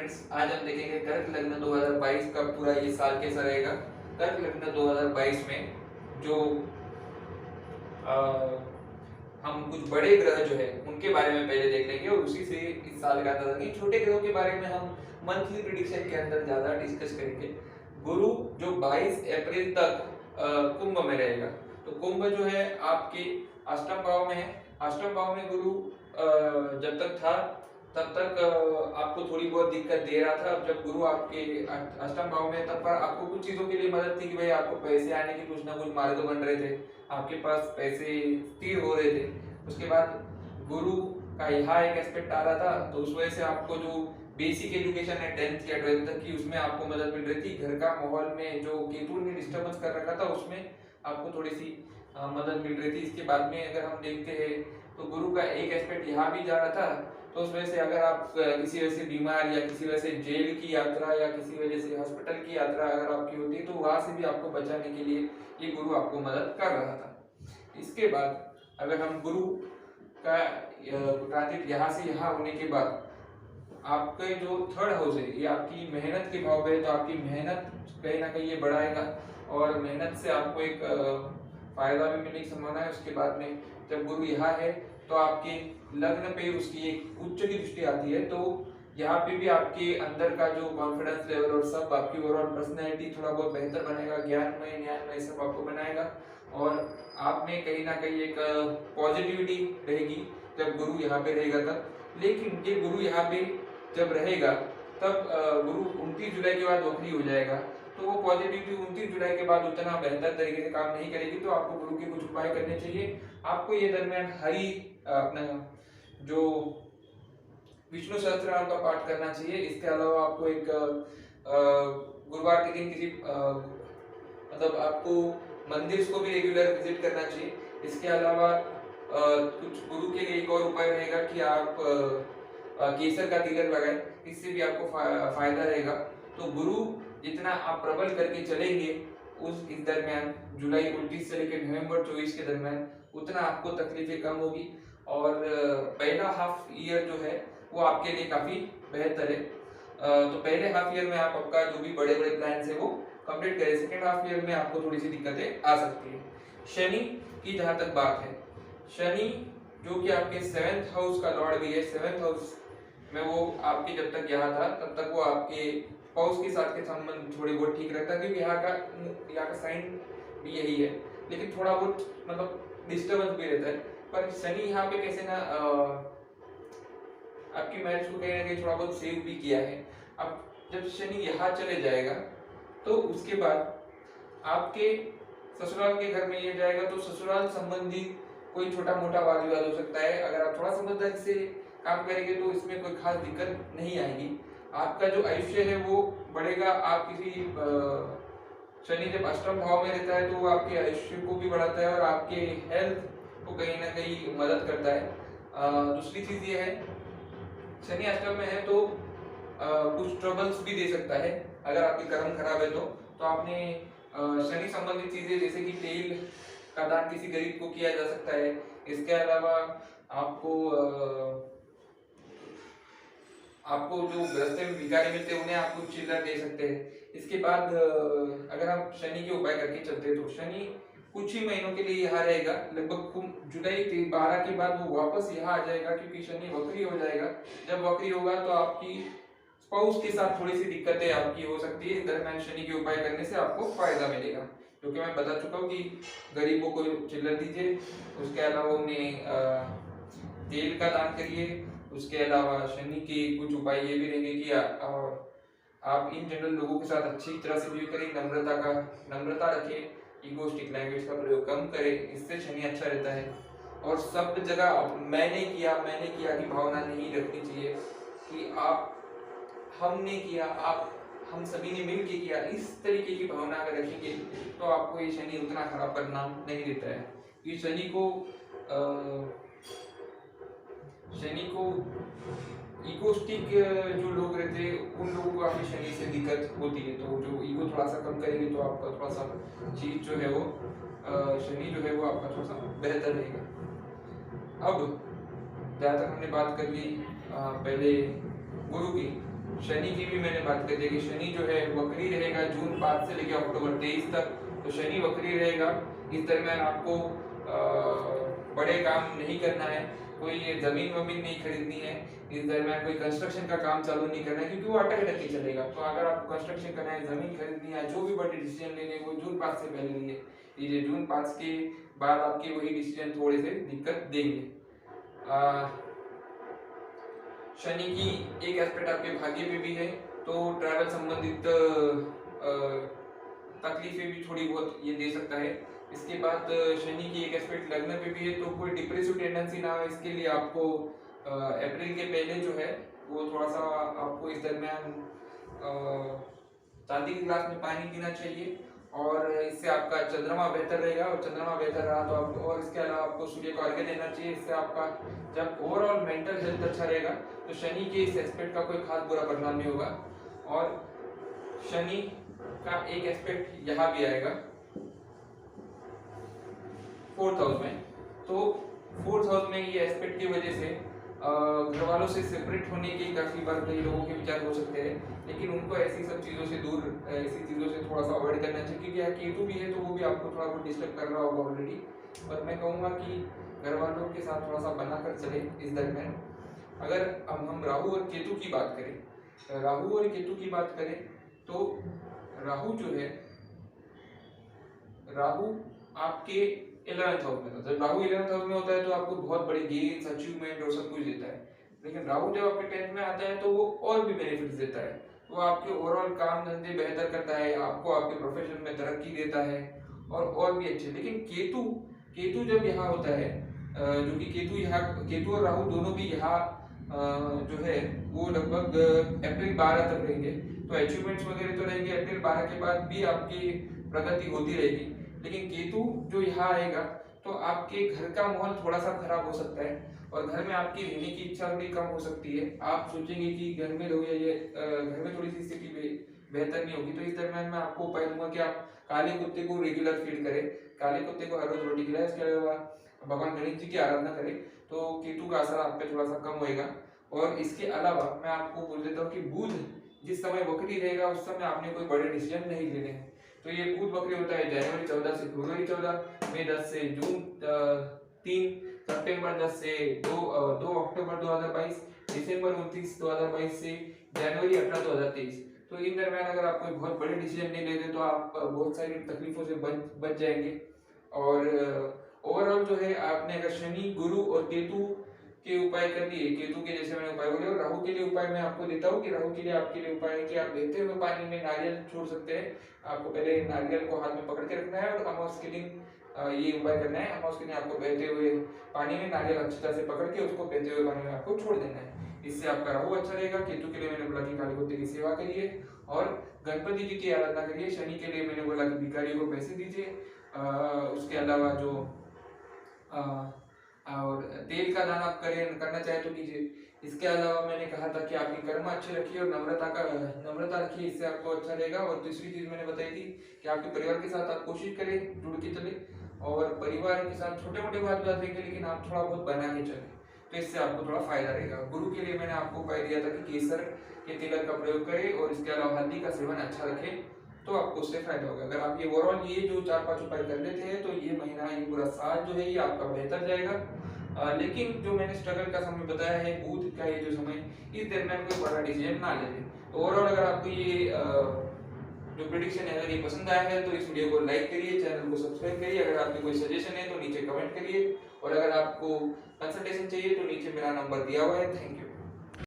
Friends, आज हम देखेंगे कर्क लग्न 2022 का पूरा ये साल कैसा रहेगा। कर्क लग्न 2022 में जो आ, हम कुछ बड़े ग्रह जो है उनके बारे में पहले देख लेंगे और उसी से इस साल का अंदाजा करेंगे। छोटे ग्रहों के बारे में हम मंथली प्रिडिक्शन के अंदर ज्यादा डिस्कस करेंगे। गुरु जो 22 अप्रैल तक कुंभ में रहेगा, तो कुंभ जो है आपके अष्टम भाव में है। अष्टम भाव में गुरु जब तक था तब तक आपको थोड़ी बहुत दिक्कत दे रहा था। अब जब गुरु आपके अष्टम भाव में, तब पर आपको कुछ चीजों के लिए मदद थी कि भाई आपको पैसे आने के कुछ ना कुछ मार्ग बन रहे थे, आपके पास पैसे स्थिर हो रहे थे। उसके बाद गुरु का यहाँ एक एस्पेक्ट आ रहा था, तो उस वजह से आपको जो बेसिक एजुकेशन है 10th या 12th तक की, उसमें आपको मदद मिल रही थी। घर का माहौल में जो केतु ने डिस्टर्बेंस कर रखा था उसमें आपको थोड़ी सी मदद मिल रही थी। इसके बाद में अगर हम देखते हैं तो गुरु का एक एस्पेक्ट यहाँ भी जा रहा था, तो उस वजह से अगर आप किसी वजह से बीमार या किसी वजह से जेल की यात्रा या किसी वजह से हॉस्पिटल की यात्रा अगर आपकी होती है, तो वहां से भी आपको बचाने के लिए ये गुरु आपको मदद कर रहा था। इसके बाद अगर हम गुरु का ट्रांजिट यहाँ से यहाँ होने के बाद आपके जो थर्ड हाउस है ये आपकी मेहनत के भाव पे है, तो आपकी मेहनत कहीं ना कहीं ये बढ़ाएगा और मेहनत से आपको एक फायदा भी मिलने की संभावना है। उसके बाद में जब गुरु यहाँ है तो आपके लग्न पे उसकी एक उच्च की दृष्टि आती है, तो यहाँ पे भी आपके अंदर का जो कॉन्फिडेंस लेवल और सब आपकी ओवरऑल पर्सनैलिटी थोड़ा बहुत बेहतर बनेगा, ज्ञानमय न्यायमय सब आपको बनाएगा और आप में कहीं ना कहीं एक पॉजिटिविटी रहेगी जब गुरु यहाँ पे रहेगा तब। लेकिन ये गुरु यहाँ पे जब रहेगा तब गुरु 29 जुलाई के बाद वक्री हो जाएगा, तो वो पॉजिटिविटी 29 जुलाई के बाद उतना बेहतर तरीके से काम नहीं करेगी। तो आपको गुरु के कुछ उपाय करने चाहिए। आपको ये दरमियान हरि अपना जो विष्णु सहस्त्रनाम का पाठ करना चाहिए। इसके अलावा आपको एक गुरुवार के दिन किसी मतलब आपको मंदिर को भी रेगुलर विजिट करना चाहिए। इसके अलावा कुछ गुरु के लिए एक और उपाय रहेगा कि आप केसर का तिलक लगाएं, इससे भी आपको फायदा रहेगा। तो गुरु जितना आप प्रबल करके चलेंगे उस इस दरमियान जुलाई 29 से लेकर नवंबर 24 के दरमियान उतना आपको तकलीफें कम होगी और पहला हाफ ईयर जो है वो आपके लिए काफी बेहतर है। तो पहले हाफ ईयर में आप आपका जो भी बड़े बड़े प्लान है वो कंप्लीट करें। सेकेंड हाफ ईयर में आपको थोड़ी सी दिक्कतें आ सकती है। शनि की जहां तक बात है, शनि जो कि आपके 7th हाउस का लॉर्ड भी है, 7th हाउस में वो आपके जब तक यहाँ था तब तक वो आपके स्पाउस के साथ के संबंध थोड़ी बहुत ठीक रहता है, क्योंकि यहाँ का साइन भी यही है। लेकिन थोड़ा बहुत मतलब डिस्टर्बेंस भी रहता है। पर शनि यहाँ पे कैसे ना आपकी मैरिज को कहीं ना कहीं थोड़ा बहुत सेव भी किया है। अब जब शनि यहाँ चले जाएगा तो उसके बाद आपके ससुराल के घर में ये जाएगा, तो ससुराल संबंधी कोई छोटा मोटा वाद विवाद हो सकता है। अगर आप थोड़ा समझदारी से काम करेंगे तो इसमें कोई खास दिक्कत नहीं आएगी। आपका जो आयुष्य है वो बढ़ेगा। आप किसी शनि जब अष्टम भाव में रहता है तो वो आपके आयुष्य को भी बढ़ाता है और आपके हेल्थ को कहीं ना कहीं मदद करता है। दूसरी चीज ये है, शनि अष्टम में है तो कुछ ट्रबल्स भी दे सकता है अगर आपके कर्म खराब है तो आपने शनि संबंधित चीजें जैसे कि तेल का दान किसी गरीब को किया जा सकता है। इसके अलावा आपको जो रास्ते में भिखारी मिलते हैं उन्हें आप कुछ चिल्लर दे सकते हैं। इसके बाद अगर हम शनि के उपाय करके चलते हैं तो शनि कुछ ही महीनों के लिए यहाँ रहेगा, लगभग जुलाई 12 के बाद वो वापस यहाँ आ जाएगा, क्योंकि शनि वक्री हो जाएगा। जब वक्री होगा तो आपकी स्पाउस के साथ थोड़ी सी दिक्कतें आपकी हो सकती है। इस दरम्यान शनि के उपाय करने से आपको फायदा मिलेगा, क्योंकि मैं बता चुका हूँ कि गरीबों को चिल्लर दीजिए। उसके अलावा उन्हें तेल का दान करिए। उसके अलावा शनि के कुछ उपाय ये भी रहेंगे कि आप इन जनरल लोगों के साथ अच्छी तरह से बिहेव करें, नम्रता रखें, ईगोस्टिक लैंग्वेज का प्रयोग कम करें, इससे शनि अच्छा रहता है। और सब जगह मैंने किया की भावना नहीं रखनी चाहिए कि आप हमने किया, आप हम सभी ने मिल के किया, इस तरीके की भावना अगर रखेंगे तो आपको ये शनि उतना खराब परिणाम नहीं देता है। ये शनि को ईगोस्टिक जो लोग रहते हैं उन लोगों को काफी शनि से दिक्कत होती है। तो जो ईगो थोड़ा सा कम करेंगे तो आपका थोड़ा सा चीज जो है वो शनि जो है वो आपका थोड़ा सा बेहतर रहेगा। अब जहाँ तक हमने बात कर ली पहले गुरु की, शनि की भी मैंने बात कर दी कि शनि जो है वक्री रहेगा जून 5 से लेकर अक्टूबर 23 तक। तो शनि वक्री रहेगा, इस दरमियान आपको बड़े काम नहीं करना है, कोई जमीन वमीन नहीं खरीदनी है, इस दरमियान कोई कंस्ट्रक्शन का काम चालू नहीं करना है, क्योंकि वो अटक अटक के चलेगा। तो अगर आपको कंस्ट्रक्शन करना है, जमीन खरीदनी है, जो भी बड़े डिसीजन लेने वो जून 5 से पहले लीजिए। जून 5 के बाद आपके वही डिसीजन थोड़े से दिक्कत देंगे। शनि की एक एस्पेक्ट आपके भाग्य पे भी है, तो ट्रैवल संबंधित तकलीफें भी थोड़ी बहुत ये दे सकता है। इसके बाद शनि की एक एस्पेक्ट लग्न पे भी है, तो कोई डिप्रेसिव टेंडेंसी ना हो इसके लिए आपको अप्रैल के पहले जो है वो थोड़ा सा आपको इस दरमियान चांदी के गिलास में पानी पीना चाहिए, और इससे आपका चंद्रमा बेहतर रहेगा। और चंद्रमा बेहतर रहा तो आपको, और इसके अलावा आपको सूर्य को अर्घ्य देना चाहिए। इससे आपका जब ओवरऑल मेंटल हेल्थ अच्छा रहेगा तो शनि के इस एस्पेक्ट का कोई खास बुरा परिणाम नहीं होगा। और शनि का एक एस्पेक्ट यहाँ भी आएगा 4th हाउस में, तो 4th हाउस में ये एस्पेक्ट की वजह से घर वालों से सेपरेट होने के काफी बार कई लोगों के विचार हो सकते हैं, लेकिन उनको ऐसी सब चीजों से दूर, ऐसी चीजों से थोड़ा सा अवॉइड करना चाहिए, क्योंकि यहाँ केतु भी है तो वो भी आपको थोड़ा बहुत डिस्टर्ब कर रहा होगा ऑलरेडी। और मैं कहूँगा कि घर वालों के साथ थोड़ा सा बनाकर चले इस दरमियान। अगर अब हम राहु और केतु की बात करें, राहु और केतु की बात करें तो राहु जो है, राहु आपके 11th हाउस में था। जब राहु 11th हाउस में होता है तो आपको बहुत बड़े गेन्स, अचीवमेंट और सब कुछ देता है, लेकिन राहु जब आपके 10th में आता है तो वो और भी बेनिफिट्स देता है। वो आपके ओवरऑल काम धंधे बेहतर करता है, आपको आपके प्रोफेशन में तरक्की देता है और भी अच्छे। लेकिन केतु जब यहाँ होता है, जो कि केतु और राहु दोनों भी यहाँ जो है वो लगभग अप्रैल 12 तक रहेंगे, तो अचीवमेंट्स वगैरह तो रहेंगे। अप्रैल 12 के बाद भी आपकी प्रगति होती रहेगी, लेकिन केतु जो यहाँ आएगा तो आपके घर का माहौल थोड़ा सा खराब हो सकता है, और घर में आपकी रहने की इच्छा थोड़ी कम हो सकती है। आप सोचेंगे कि घर में रहो, या ये घर में थोड़ी सी स्थिति बेहतर नहीं होगी। तो इस दरमियान मैं आपको उपाय दूंगा कि आप काले कुत्ते को रेगुलर फीड करें, काले कुत्ते को हर रोज रोटी खिलाएं। इसके अलावा भगवान गणेश जी की आराधना करें, तो केतु का असर आप पे थोड़ा सा कम होएगा। और इसके अलावा मैं आपको बोल देता हूँ कि बुध जिस समय वक्री रहेगा उस समय आपने कोई बड़े डिसीजन नहीं लेने हैं। तो ये बुध वक्री होता है जनवरी 14 से फरवरी 14, मई 10 से जून 3, सितंबर 10 से 2 अक्टूबर 2022, दिसंबर 29 2022 से जनवरी 18 2023। तो इन दरमियान अगर आप कोई बहुत बड़े डिसीजन नहीं लेते तो आप बहुत सारी तकलीफों से बच जाएंगे। और ओवरऑल जो है आपने अगर शनि, गुरु और केतु के उपाय कर लिए, केतु के जैसे मैंने उपाय बोले, और राहु के लिए उपाय मैं आपको देता हूँ कि राहु के लिए आपके लिए उपाय है कि आप बहते हुए पानी में नारियल छोड़ सकते हैं। आपको पहले नारियल को हाथ में पकड़ के रखना है और अमावस के दिन ये उपाय करना है। अमावस के दिन आपको बहते हुए पानी में नारियल अच्छी तरह से पकड़ के उसको बहते हुए पानी में आपको छोड़ देना है। इससे आपका राहु अच्छा रहेगा। केतु के लिए मैंने बोला कि काले कुत्ते की सेवा करिए और गणपति जी की आराधना करिए। शनि के लिए मैंने बोला कि भिखारियों को पैसे दीजिए। उसके अलावा जो और तेल का दान आप करना चाहे तो कीजिए। इसके अलावा मैंने कहा था कि आपकी कर्म अच्छे रखिए और नम्रता रखिए, इससे आपको अच्छा रहेगा। और दूसरी चीज मैंने बताई थी कि आपके परिवार के साथ आप कोशिश करें जुड़ के चले, और परिवार के साथ छोटे मोटे बात देंगे लेकिन आप थोड़ा बहुत बना के चले, तो इससे आपको थोड़ा फायदा रहेगा। गुरु के लिए मैंने आपको उपाय दिया था कि केसर के तिलक का प्रयोग करें और इसके अलावा हल्दी का सेवन अच्छा रखें, तो आपको उससे फायदा होगा। अगर आप ये ओवरऑल ये जो 4-5 उपाय कर लेते हैं तो ये महीना, ये पूरा साल जो है ये आपका बेहतर जाएगा। लेकिन जो मैंने स्ट्रगल का समय बताया है, बुध का ये जो समय, इस दरमियान कोई बड़ा डिसीजन ना ले लें। ओवरऑल अगर आपको ये जो प्रेडिक्शन है अगर ये पसंद आया है तो इस वीडियो को लाइक करिए, चैनल को सब्सक्राइब करिए। अगर आपकी कोई सजेशन है तो नीचे कमेंट करिए, और अगर आपको कंसल्टेशन चाहिए तो नीचे मेरा नंबर दिया हुआ है। Thank you.